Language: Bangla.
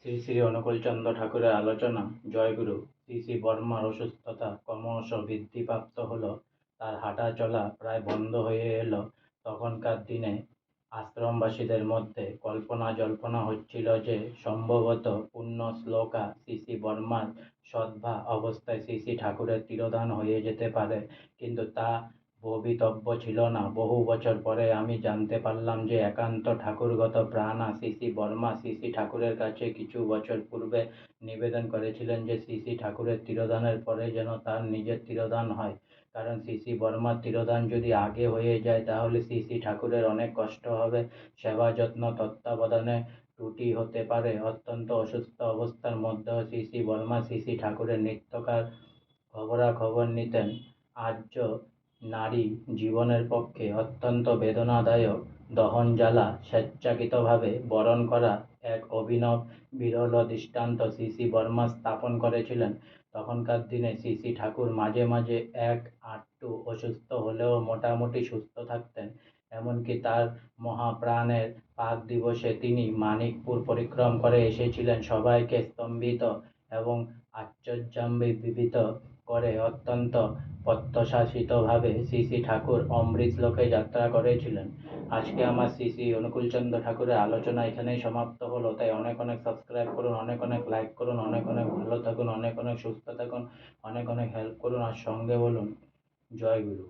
শ্রী শ্রী অনুকূলচন্দ্র ঠাকুরের আলোচনা। জয়গুরু। শ্রী শ্রী বর্মার অসুস্থতা ক্রমশ বৃদ্ধিপ্রাপ্ত হল। তার হাঁটা চলা প্রায় বন্ধ হয়ে এলো। তখনকার দিনে আশ্রমবাসীদের মধ্যে কল্পনা জল্পনা হচ্ছিল যে সম্ভবত পুণ্য শ্লোকা শ্রী শ্রী বর্মার সদ্ভা অবস্থায় শ্রী শ্রী ঠাকুরের তিরোধান হয়ে যেতে পারে, কিন্তু তা ভবিতব্য ছিল না। বহু বছর পরে আমি জানতে পারলাম যে একান্ত ঠাকুরগত প্রাণা শ্রী শ্রী বর্মা শ্রী শ্রী ঠাকুরের কাছে কিছু বছর পূর্বে নিবেদন করেছিলেন যে শ্রী শ্রী ঠাকুরের তিরোধানের পরে যেন তার নিজের তিরোধান হয়। কারণ শ্রী শ্রী বর্মার তিরোধান যদি আগে হয়ে যায় তাহলে শ্রী শ্রী ঠাকুরের অনেক কষ্ট হবে, সেবা যত্ন তত্ত্বাবধানে ত্রুটি হতে পারে। অত্যন্ত অসুস্থ অবস্থার মধ্যেও শ্রী শ্রী বর্মা শ্রী শ্রী ঠাকুরের নিত্যকার খবরাখবর নিতেন। আর্য নারী জীবনের পক্ষে অত্যন্ত বেদনাদায়ক দহনজ্বালা স্বেচ্ছাকৃতভাবে বরণ করা এক অভিনব বিরল দৃষ্টান্ত শ্রী শ্রী বর্মা স্থাপন করেছিলেন। তখনকার দিনে শ্রী শ্রী ঠাকুর মাঝে মাঝে একটু অসুস্থ হলেও মোটামুটি সুস্থ থাকতেন। এমনকি তার মহাপ্রাণের পাক দিবসে তিনি মানিকপুর পরিক্রম করে এসেছিলেন। সবাইকে স্তম্ভিত এবং আশ্চর্যান্বিত করে অত্যন্ত প্রত্যাশাসিতভাবে শ্রী শ্রী ঠাকুর অমৃতলোকে যাত্রা করেছিলেন। আজকে আমার শ্রী শ্রী অনুকূলচন্দ্র ঠাকুরের আলোচনা এখানেই সমাপ্ত হলো। তাই অনেক অনেক সাবস্ক্রাইব করুন, অনেক অনেক লাইক করুন, অনেক অনেক ভালো থাকুন, অনেক অনেক সুস্থ থাকুন, অনেক অনেক হেল্প করুন, আর সঙ্গে বলুন জয় গুরু।